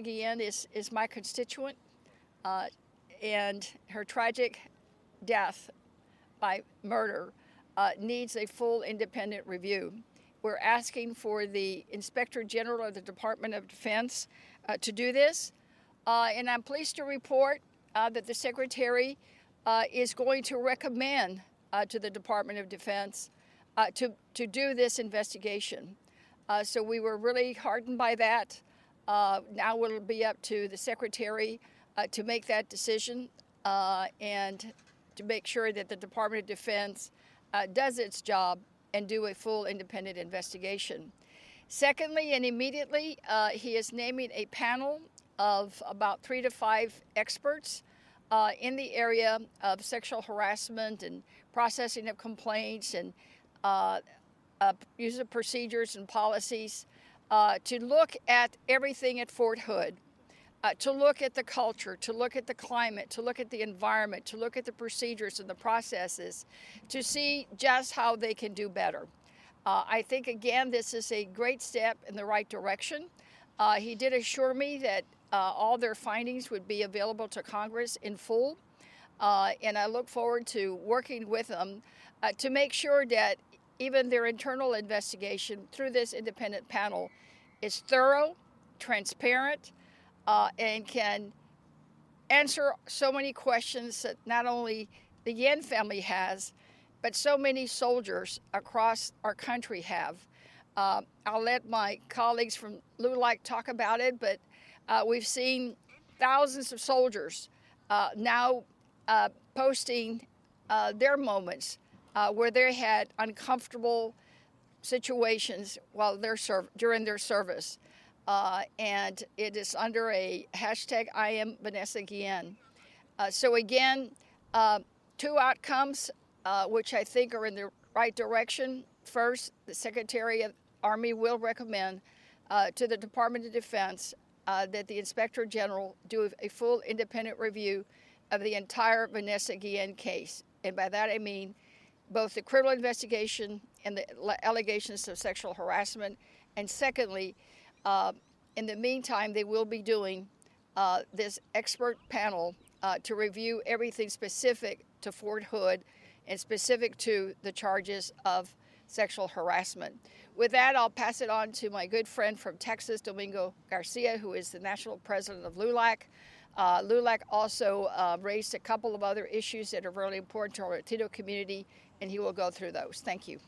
Guillen is my constituent, uh, and her tragic death by murder needs a full independent review. We're asking for the Inspector General of the Department of Defense to do this, and I'm pleased to report that the Secretary is going to recommend to the Department of Defense to do this investigation. So we were really heartened by that. Now it'll be up to the Secretary to make that decision and to make sure that the Department of Defense does its job and do a full independent investigation. Secondly, and immediately, he is naming a panel of about 3 to 5 experts in the area of sexual harassment and processing of complaints and use of procedures and policies to look at everything at Fort Hood, to look at the culture, to look at the climate, to look at the environment, to look at the procedures and the processes, to see just how they can do better. I think, again, this is a great step in the right direction. He did assure me that all their findings would be available to Congress in full, and I look forward to working with them to make sure that even their internal investigation through this independent panel is thorough, transparent, and can answer so many questions that not only the Yen family has, but so many soldiers across our country have. I'll let my colleagues from LULAC talk about it, but we've seen thousands of soldiers now posting their moments where they had uncomfortable situations while during their service. And it is under a hashtag I am Vanessa Guillen. So again, 2 outcomes which I think are in the right direction. First, the Secretary of Army will recommend to the Department of Defense that the Inspector General do a full independent review of the entire Vanessa Guillen case. And by that I mean both the criminal investigation and the allegations of sexual harassment. And secondly, in the meantime, they will be doing this expert panel to review everything specific to Fort Hood and specific to the charges of sexual harassment. With that, I'll pass it on to my good friend from Texas, Domingo Garcia, who is the national president of LULAC. LULAC also raised a couple of other issues that are really important to our Latino community, and he will go through those. Thank you.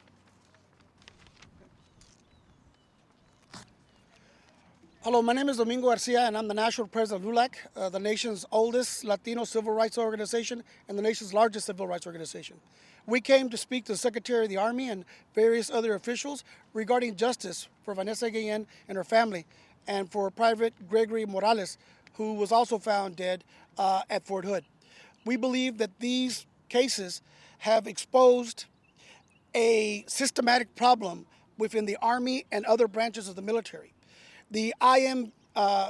Hello, my name is Domingo Garcia, and I'm the national president of LULAC, the nation's oldest Latino civil rights organization and the nation's largest civil rights organization. We came to speak to the Secretary of the Army and various other officials regarding justice for Vanessa Guillen and her family, and for Private Gregory Morales, who was also found dead at Fort Hood. We believe that these cases have exposed a systematic problem within the Army and other branches of the military. The I am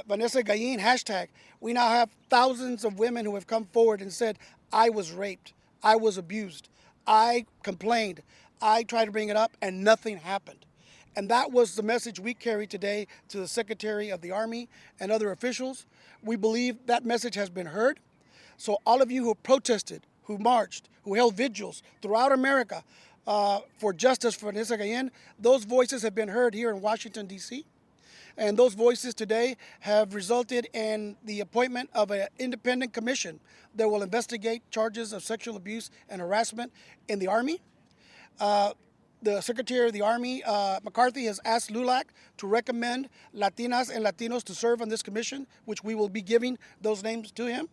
Vanessa Guillen hashtag, we now have thousands of women who have come forward and said, I was raped, I was abused, I complained, I tried to bring it up, and nothing happened. And that was the message we carried today to the Secretary of the Army and other officials. We believe that message has been heard. So all of you who protested, who marched, who held vigils throughout America for justice for Vanessa Guillen, those voices have been heard here in Washington, D.C., and those voices today have resulted in the appointment of an independent commission that will investigate charges of sexual abuse and harassment in the Army. The Secretary of the Army, McCarthy, has asked LULAC to recommend Latinas and Latinos to serve on this commission, which we will be giving those names to him.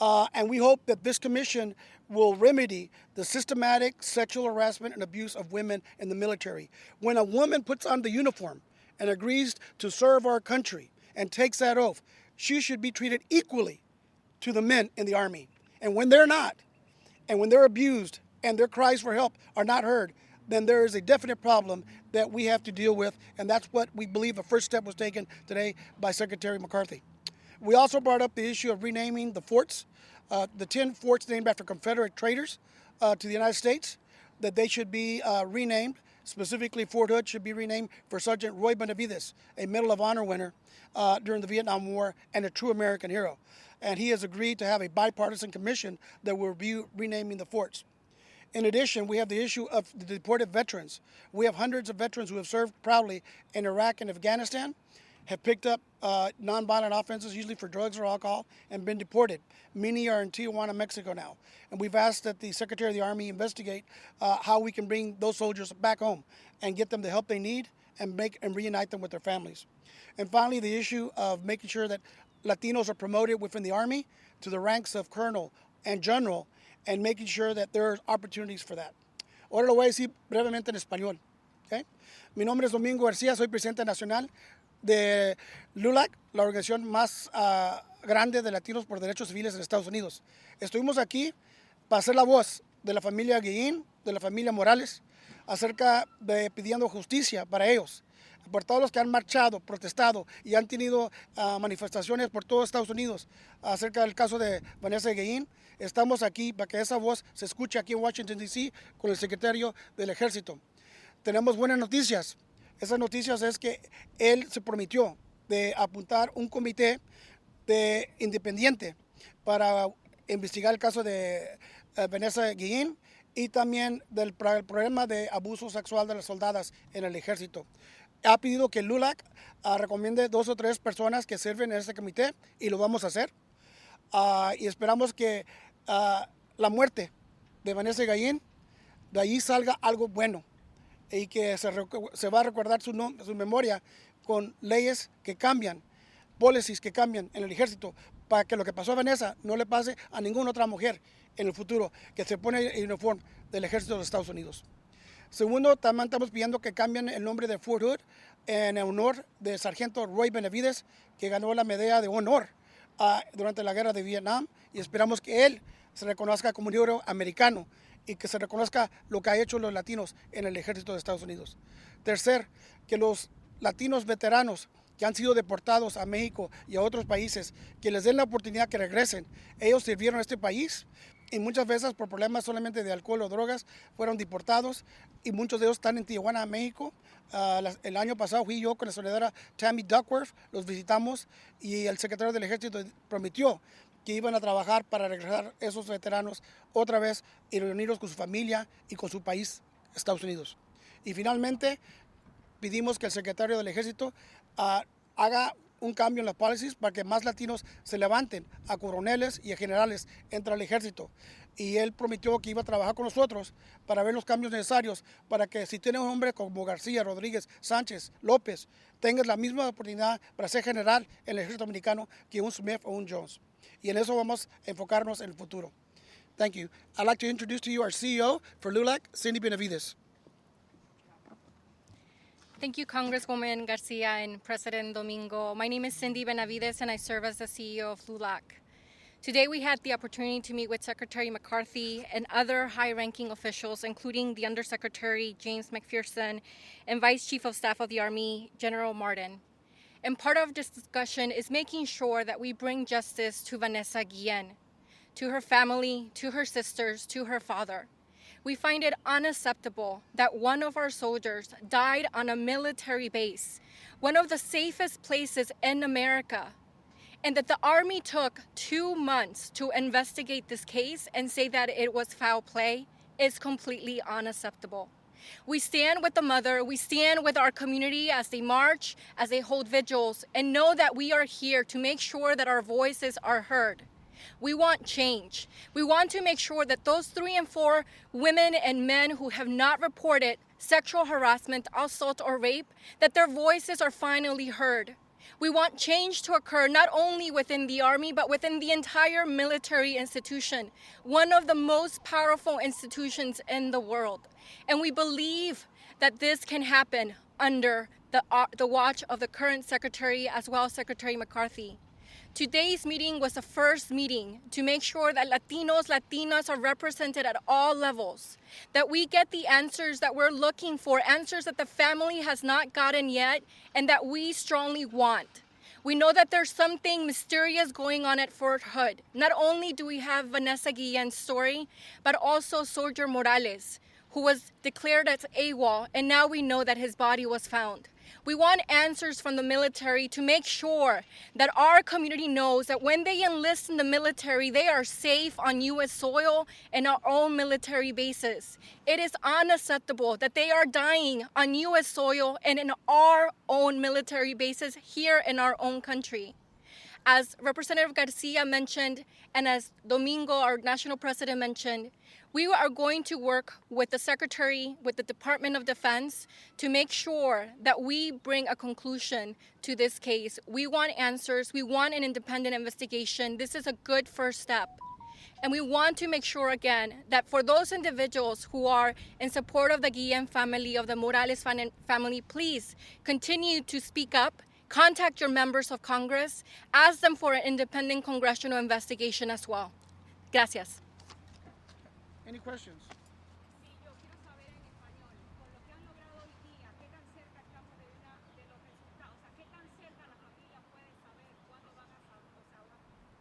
And we hope that this commission will remedy the systematic sexual harassment and abuse of women in the military. When a woman puts on the uniform and agrees to serve our country and takes that oath, she should be treated equally to the men in the Army. And when they're not, and when they're abused and their cries for help are not heard, then there is a definite problem that we have to deal with, and that's what we believe the first step was taken today by Secretary McCarthy. We also brought up the issue of renaming the forts, the 10 forts named after Confederate traitors to the United States, that they should be renamed Specifically, Fort Hood should be renamed for Sergeant Roy Benavides, a Medal of Honor winner during the Vietnam War and a true American hero. And he has agreed to have a bipartisan commission that will review renaming the forts. In addition, we have the issue of the deported veterans. We have hundreds of veterans who have served proudly in Iraq and Afghanistan, have picked up nonviolent offenses, usually for drugs or alcohol, and been deported. Many are in Tijuana, Mexico now. And we've asked that the Secretary of the Army investigate how we can bring those soldiers back home and get them the help they need and reunite them with their families. And finally, the issue of making sure that Latinos are promoted within the Army to the ranks of colonel and general, and making sure that there are opportunities for that. Ahora lo voy a decir brevemente en español. ¿Okay? Mi nombre es Domingo García, soy presidente nacional de LULAC, la organización más grande de latinos por derechos civiles en Estados Unidos. Estuvimos aquí para ser la voz de la familia Guillen, de la familia Morales, acerca de pidiendo justicia para ellos, por todos los que han marchado, protestado y han tenido manifestaciones por todo Estados Unidos acerca del caso de Vanessa Guillen. Estamos aquí para que esa voz se escuche aquí en Washington, D.C. con el secretario del Ejército. Tenemos buenas noticias. Esas noticias es que él se prometió de apuntar un comité independiente para investigar el caso de Vanessa Guillen y también del problema de abuso sexual de las soldadas en el ejército. Ha pedido que el LULAC recomiende 2 o 3 personas que sirven en ese comité y lo vamos a hacer. Y esperamos que la muerte de Vanessa Guillen, de allí salga algo bueno y que se va a recordar su memoria con leyes que cambian, policies que cambian en el ejército, para que lo que pasó a Vanessa no le pase a ninguna otra mujer en el futuro que se pone el uniforme del ejército de los Estados Unidos. Segundo, también estamos pidiendo que cambien el nombre de Fort Hood en honor del sargento Roy Benavides, que ganó la medalla de honor durante la guerra de Vietnam, y esperamos que él se reconozca como un héroe americano y que se reconozca lo que ha hecho los latinos en el ejército de Estados Unidos. Tercer, que los latinos veteranos que han sido deportados a México y a otros países, que les den la oportunidad que regresen. Ellos sirvieron a este país y muchas veces por problemas solamente de alcohol o drogas fueron deportados y muchos de ellos están en Tijuana, México. El año pasado fui yo con la senadora Tammy Duckworth, los visitamos y el secretario del Ejército prometió que iban a trabajar para regresar esos veteranos otra vez y reunirlos con su familia y con su país, Estados Unidos. Y finalmente pedimos que el secretario del Ejército haga un cambio en las policies para que más latinos se levanten a coroneles y a generales entre el ejército. Y él prometió que iba a trabajar con nosotros para ver los cambios necesarios para que si tiene un hombre como García, Rodríguez, Sánchez, López, tengas la misma oportunidad para ser general en el ejército americano que un Smith o un Jones. Y en eso vamos a enfocarnos en el futuro. Thank you. I'd like to introduce to you our CEO for LULAC, Cindy Benavides. Thank you, Congresswoman Garcia and President Domingo. My name is Cindy Benavides, and I serve as the CEO of LULAC. Today, we had the opportunity to meet with Secretary McCarthy and other high-ranking officials, including the Undersecretary James McPherson and Vice Chief of Staff of the Army, General Martin. And part of this discussion is making sure that we bring justice to Vanessa Guillen, to her family, to her sisters, to her father. We find it unacceptable that one of our soldiers died on a military base, one of the safest places in America, and that the Army took 2 months to investigate this case and say that it was foul play is completely unacceptable. We stand with the mother, we stand with our community as they march, as they hold vigils, and know that we are here to make sure that our voices are heard. We want change. We want to make sure that those 3 and 4 women and men who have not reported sexual harassment, assault, or rape, that their voices are finally heard. We want change to occur not only within the Army, but within the entire military institution, one of the most powerful institutions in the world. And we believe that this can happen under the watch of the current Secretary as well as Secretary McCarthy. Today's meeting was the first meeting to make sure that Latinos, Latinas are represented at all levels, that we get the answers that we're looking for, answers that the family has not gotten yet, and that we strongly want. We know that there's something mysterious going on at Fort Hood. Not only do we have Vanessa Guillen's story, but also Soldier Morales, who was declared as AWOL, and now we know that his body was found. We want answers from the military to make sure that our community knows that when they enlist in the military, they are safe on U.S. soil and our own military bases. It is unacceptable that they are dying on U.S. soil and in our own military bases here in our own country. As Representative Garcia mentioned, and as Domingo, our national president, mentioned, we are going to work with the Secretary, with the Department of Defense, to make sure that we bring a conclusion to this case. We want answers. We want an independent investigation. This is a good first step. And we want to make sure, again, that for those individuals who are in support of the Guillen family, of the Morales family, please continue to speak up. Contact your members of Congress. Ask them for an independent congressional investigation as well. Gracias. Any questions? Sí, yo quiero saber en español, con lo que han logrado hoy día, ¿qué tan cerca estamos de los resultados? O sea, ¿qué tan cerca la familia puede saber cuándo van a saber, o sea,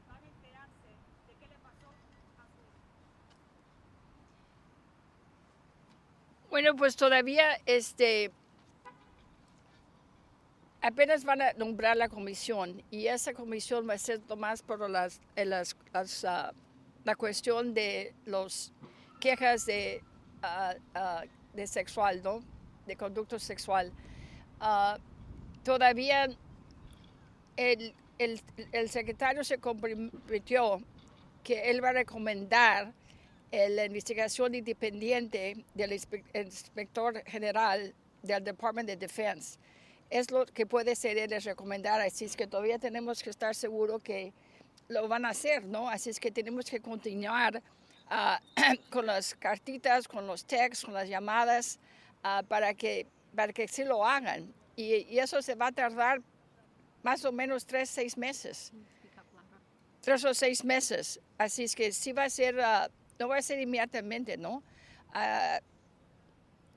van a enterarse de qué le pasó a su hijo? Bueno, pues todavía apenas van a nombrar la comisión y esa comisión va a ser nomás por la cuestión de los quejas de sexual, ¿no? De conducto sexual. Todavía el secretario se comprometió que él va a recomendar la investigación independiente del inspector general del Department of Defense. Es lo que puede ser él es recomendar, así es que todavía tenemos que estar seguros que lo van a hacer, ¿no? Así es que tenemos que continuar con las cartitas, con los textos, con las llamadas, para que sí lo hagan. Y eso se va a tardar más o menos 3 o 6 meses. 3 o 6 meses. Así es que sí va a ser, no va a ser inmediatamente, ¿no?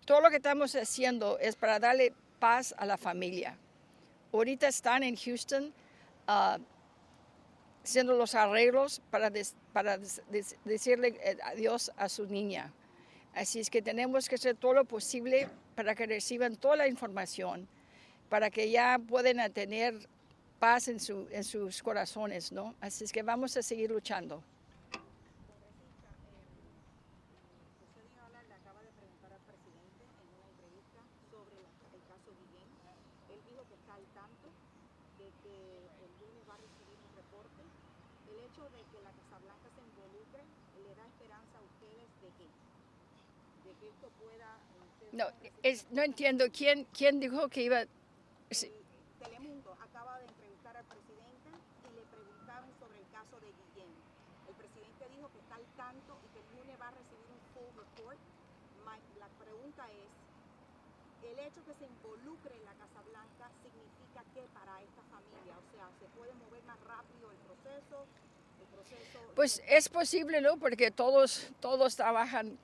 Todo lo que estamos haciendo es para darle paz a la familia. Ahorita están en Houston haciendo los arreglos para decirle adiós a su niña. Así es que tenemos que hacer todo lo posible para que reciban toda la información, para que ya puedan tener paz en sus corazones, ¿no? Así es que vamos a seguir luchando. Le acaba de preguntar al presidente en una entrevista sobre el caso Guillén. Él dijo que está al tanto de que el lunes va a recibir un reporte. El hecho de que la Casa Blanca se involucre le da esperanza a ustedes de que esto pueda... No entiendo. ¿Quién dijo que iba...? Sí. Telemundo acaba de entrevistar al presidente y le preguntaron sobre el caso de Guillén. El presidente dijo que está al tanto y que el lunes va a recibir un full report. La pregunta es, ¿el hecho que se involucre en la Casa Blanca significa que para esta familia, o sea, se puede mover más rápido el proceso? Pues es posible, ¿no? Porque todos trabajan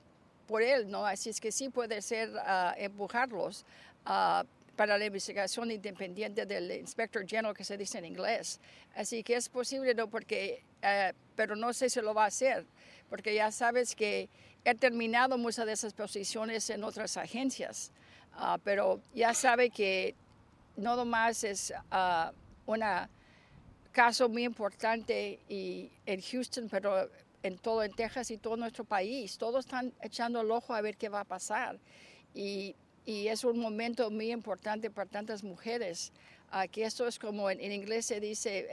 por él, ¿no? Así es que sí puede ser empujarlos para la investigación independiente del Inspector General, que se dice en inglés. Así que es posible, ¿no? Porque, pero no sé si lo va a hacer, porque ya sabes que he terminado muchas de esas posiciones en otras agencias, pero ya sabe que no nomás es un caso muy importante y en Houston, pero en Texas y todo nuestro país. Todos están echando el ojo a ver qué va a pasar. Y es un momento muy importante para tantas mujeres, que esto es como en inglés se dice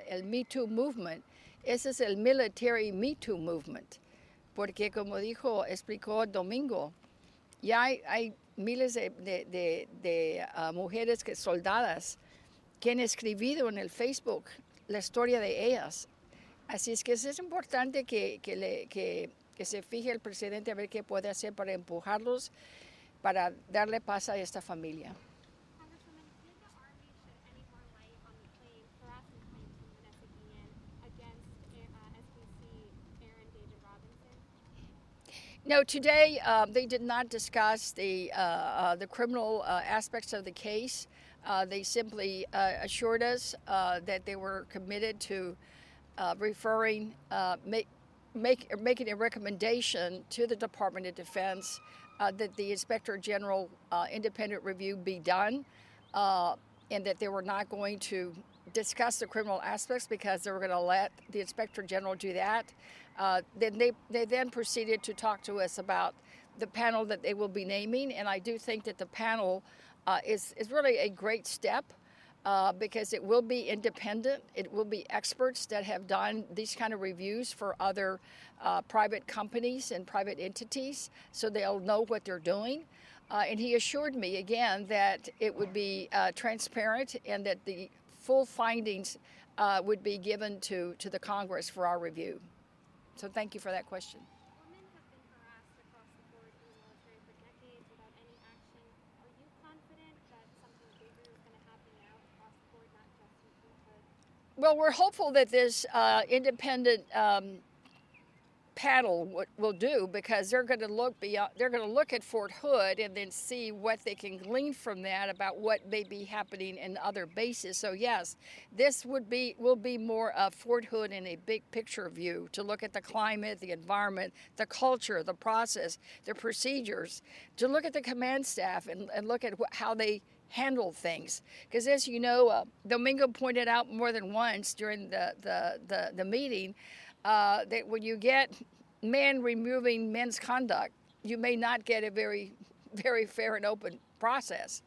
el Me Too Movement. Ese es el Military Me Too Movement, porque como explicó Domingo, ya hay miles de mujeres soldadas que han escrito en el Facebook la historia de ellas. Así es que es importante que se fije el presidente a ver qué puede hacer para empujarlos, para darle paz a esta familia. Congresswoman, did the Army shed any more light on the harassment claims from Vanessa Guillen against SBC Aaron David Robinson? No, today they did not discuss the criminal aspects of the case. They simply assured us that they were committed to making a recommendation to the Department of Defense that the Inspector General independent review be done, and that they were not going to discuss the criminal aspects because they were going to let the Inspector General do that. Then they then proceeded to talk to us about the panel that they will be naming, and I do think that the panel is really a great step. Because it will be independent. It will be experts that have done these kind of reviews for other private companies and private entities, so they'll know what they're doing. And he assured me again that it would be transparent and that the full findings would be given to the Congress for our review. So thank you for that question. Women have been harassed across the board in the military for decades without any action. Are you confident that something bigger is going to happen now across the board, not just in Fort Hood? Well, we're hopeful that this independent panel will do, because they're going to look beyond. They're going to look at Fort Hood and then see what they can glean from that about what may be happening in other bases. So yes, this will be more of Fort Hood in a big picture view, to look at the climate, the environment, the culture, the process, the procedures, to look at the command staff and look at how they handle things. Because as you know, Domingo pointed out more than once during the meeting, that when you get men removing men's conduct, you may not get a very, very fair and open process.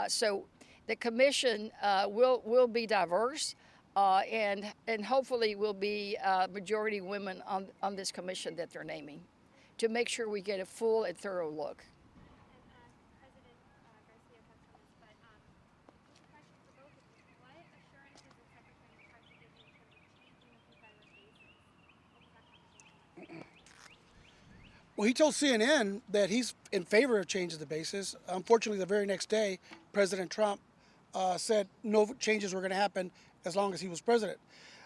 So the commission will be diverse, and hopefully will be majority women on this commission that they're naming, to make sure we get a full and thorough look. President Garcia touched on this, but question for both of you. What assurances is Secretary McCarthy giving in terms of changing the Confederate bases? What was that conversation like? Well, he told CNN that he's in favor of changing the bases. Unfortunately, the very next day, President Trump said no changes were going to happen as long as he was president.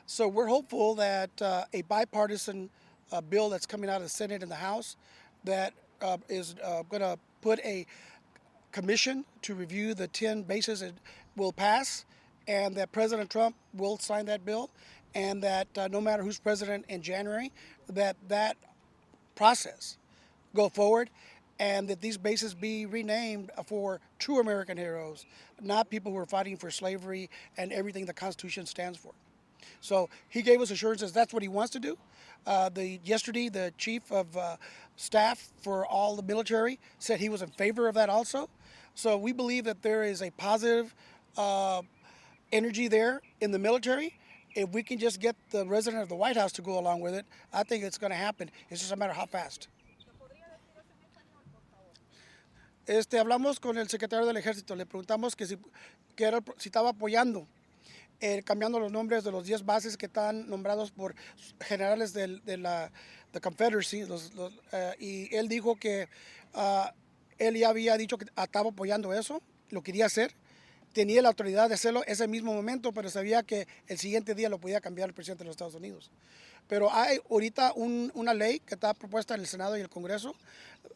So we're hopeful that a bipartisan bill that's coming out of the Senate and the House that is going to put a commission to review the 10 bases will pass, and that President Trump will sign that bill, and that no matter who's president in January, that process go forward, and that these bases be renamed for true American heroes, not people who are fighting for slavery and everything the Constitution stands for. So he gave us assurances that's what he wants to do. Yesterday, the chief of staff for all the military said he was in favor of that also. So we believe that there is a positive energy there in the military. If we can just get the resident of the White House to go along with it, I think it's going to happen. It's just a matter of how fast. Hablamos con el secretario del Ejército, le preguntamos que si estaba apoyando cambiando los nombres de los 10 bases que están nombrados por generales de la Confederacy, y él dijo que él ya había dicho que estaba apoyando eso, lo quería hacer, tenía la autoridad de hacerlo ese mismo momento, pero sabía que el siguiente día lo podía cambiar el presidente de los Estados Unidos. Pero hay ahorita una ley que está propuesta en el Senado y el Congreso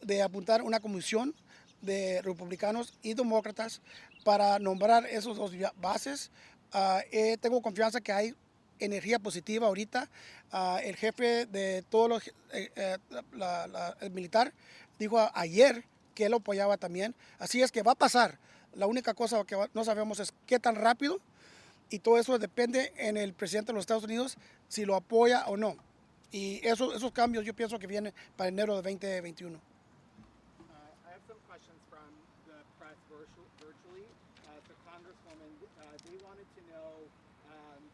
de apuntar una comisión de republicanos y demócratas para nombrar esos dos bases. Tengo confianza que hay energía positiva ahorita. El jefe de todos los el militar dijo ayer que él lo apoyaba también. Así es que va a pasar. La única cosa que no sabemos es qué tan rápido, y todo eso depende en el presidente de los Estados Unidos si lo apoya o no. Y esos cambios yo pienso que vienen para enero de 2021. I have some questions from the press virtually. So Congresswoman, they wanted to know,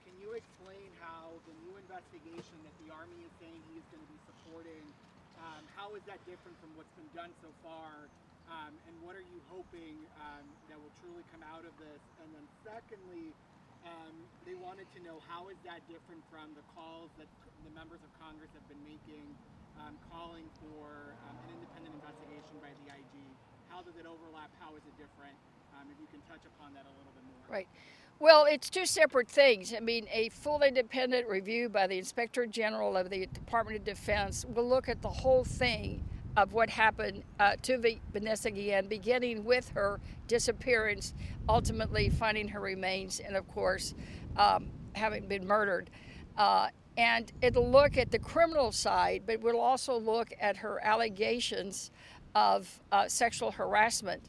can you explain how the new investigation that the Army is saying he is going to be supporting, how is that different from what's been done so far? And what are you hoping that will truly come out of this? And then secondly, they wanted to know how is that different from the calls that the members of Congress have been making, calling for an independent investigation by the IG. How does it overlap? How is it different? If you can touch upon that a little bit more. Right. Well, it's two separate things. I mean, a full independent review by the Inspector General of the Department of Defense will look at the whole thing of what happened to Vanessa Guillen, beginning with her disappearance, ultimately finding her remains, and of course, having been murdered. And it'll look at the criminal side, but we'll also look at her allegations of sexual harassment.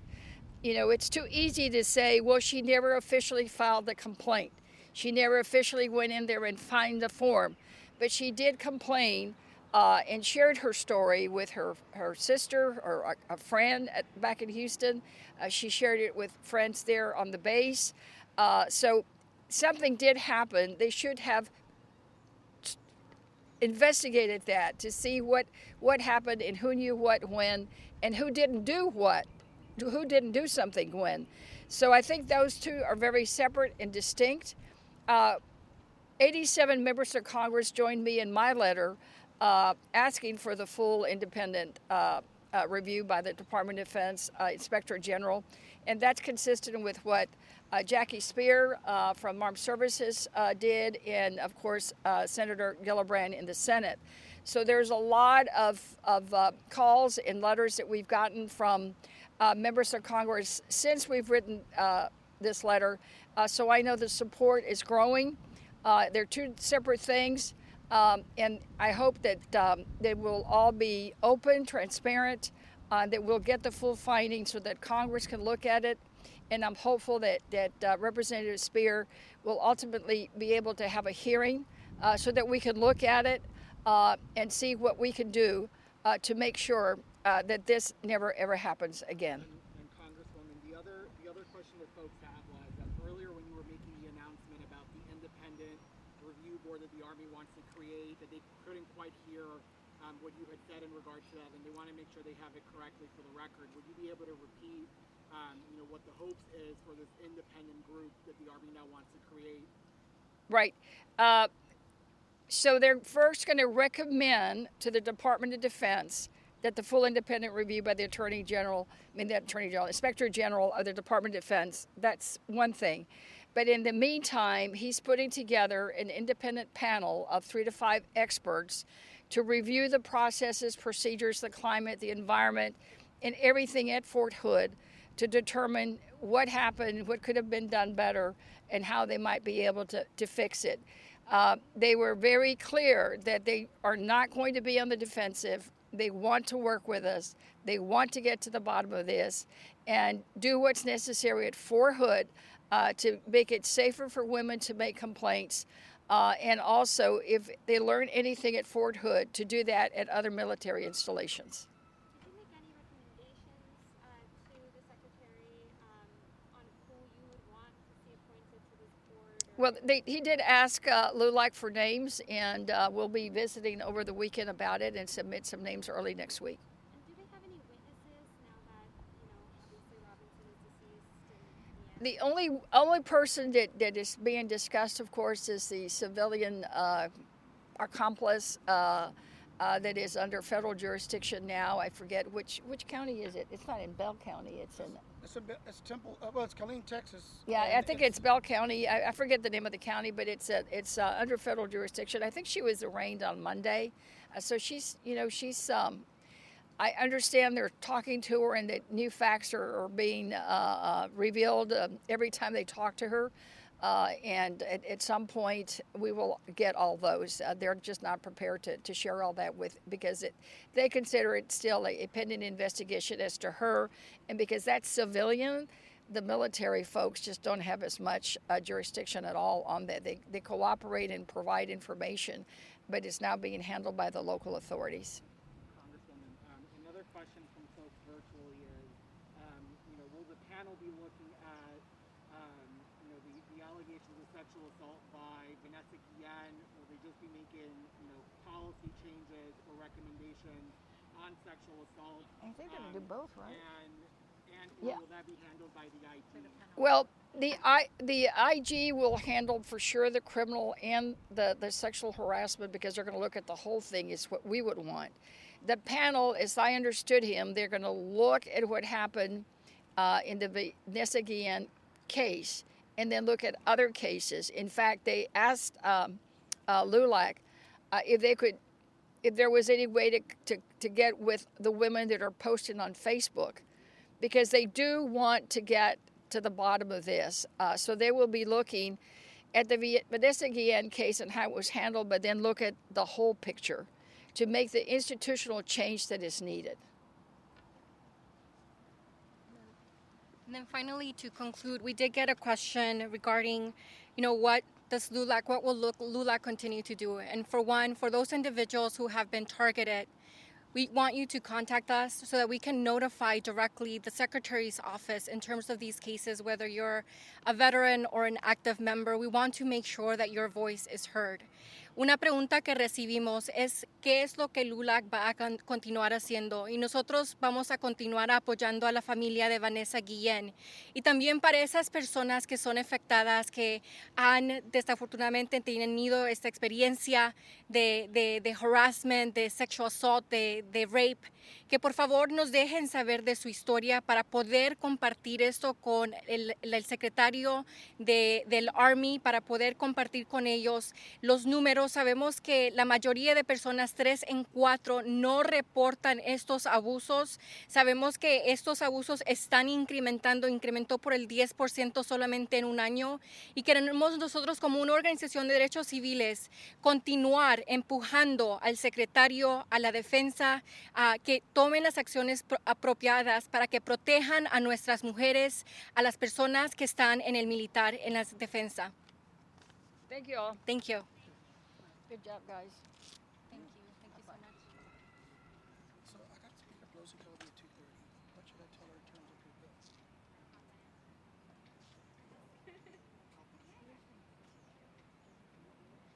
You know, it's too easy to say, well, she never officially filed the complaint. She never officially went in there and signed the form. But she did complain and shared her story with her sister or a friend back in Houston. She shared it with friends there on the base. So something did happen. They should have investigated that to see what happened and who knew what when and who didn't do what, who didn't do something when. So I think those two are very separate and distinct. 87 members of Congress joined me in my letter asking for the full independent review by the Department of Defense Inspector General, and that's consistent with what Jackie Speer from Armed Services did, and of course Senator Gillibrand in the Senate. So there's a lot of calls and letters that we've gotten from members of Congress since we've written this letter. So I know the support is growing. They're two separate things, and I hope that they will all be open, transparent, that we'll get the full findings so that Congress can look at it. And I'm hopeful that Representative Speer will ultimately be able to have a hearing so that we can look at it and see what we can do to make sure that this never ever happens again. And Congresswoman, the other question that folks have was that earlier when you were making the announcement about the independent review board that the Army wants to create, that they couldn't quite hear what you had said in regard to that, and they want to make sure they have it correctly for the record. Would you be able to repeat what the hopes is for this independent group that the Army now wants to create? Right. So they're first going to recommend to the Department of Defense that the full independent review by the Inspector General of the Department of Defense. That's one thing. But in the meantime, he's putting together an independent panel of 3 to 5 experts to review the processes, procedures, the climate, the environment, and everything at Fort Hood to determine what happened, what could have been done better, and how they might be able to fix it. They were very clear that they are not going to be on the defensive. They want to work with us. They want to get to the bottom of this and do what's necessary at Fort Hood to make it safer for women to make complaints. And also, if they learn anything at Fort Hood, to do that at other military installations. Did you make any recommendations to the Secretary on who you would want to see appointed to this board? Well, he did ask LULAC for names, and we'll be visiting over the weekend about it and submit some names early next week. And do they have any witnesses now that, obviously Robinson is deceased? And, The only person that is being discussed, of course, is the civilian accomplice that is under federal jurisdiction now. I forget which county is it. It's not in Bell County. It's in. It's Temple. Well, it's Killeen, Texas. Yeah, I think it's Bell County. I forget the name of the county, but it's under federal jurisdiction. I think she was arraigned on Monday, so she's. I understand they're talking to her and that new facts are being revealed every time they talk to her. And at some point, we will get all those. They're just not prepared to share all that because they consider it still a pending investigation as to her. And because that's civilian, the military folks just don't have as much jurisdiction at all on that. They cooperate and provide information, but it's now being handled by the local authorities. Another question from folks virtually is, will the panel be looking at, the allegations of sexual assault by Vanessa Guillen? Will they just be making, policy changes or recommendations on sexual assault? I think they're going to do both, right? And will that be handled by the IG? Well, the IG will handle for sure the criminal and the sexual harassment because they're going to look at the whole thing is what we would want. The panel, as I understood him, they're going to look at what happened in the Vanessa Guillen case and then look at other cases. In fact, they asked LULAC if there was any way to get with the women that are posting on Facebook, because they do want to get to the bottom of this. So they will be looking at the Vanessa Guillen case and how it was handled, but then look at the whole picture to make the institutional change that is needed. And then finally, to conclude, we did get a question regarding, what does LULAC, what will LULAC continue to do? And for one, for those individuals who have been targeted, we want you to contact us so that we can notify directly the Secretary's office in terms of these cases, whether you're a veteran or an active member. We want to make sure that your voice is heard. Una pregunta que recibimos es ¿qué es lo que LULAC va a continuar haciendo? Y nosotros vamos a continuar apoyando a la familia de Vanessa Guillen. Y también para esas personas que son afectadas, que han desafortunadamente tenido esta experiencia de harassment, de sexual assault, de rape, que por favor nos dejen saber de su historia para poder compartir esto con el secretario del Army, para poder compartir con ellos los números. Sabemos que la mayoría de personas, 3 en 4, no reportan estos abusos. Sabemos que estos abusos están incrementó por el 10% solamente en un año, y queremos nosotros como una organización de derechos civiles continuar empujando al secretario, a la defensa, a que tomen las acciones apropiadas para que protejan a nuestras mujeres, a las personas que están en el militar, en la defensa. Thank you all. Thank you. Good job, guys.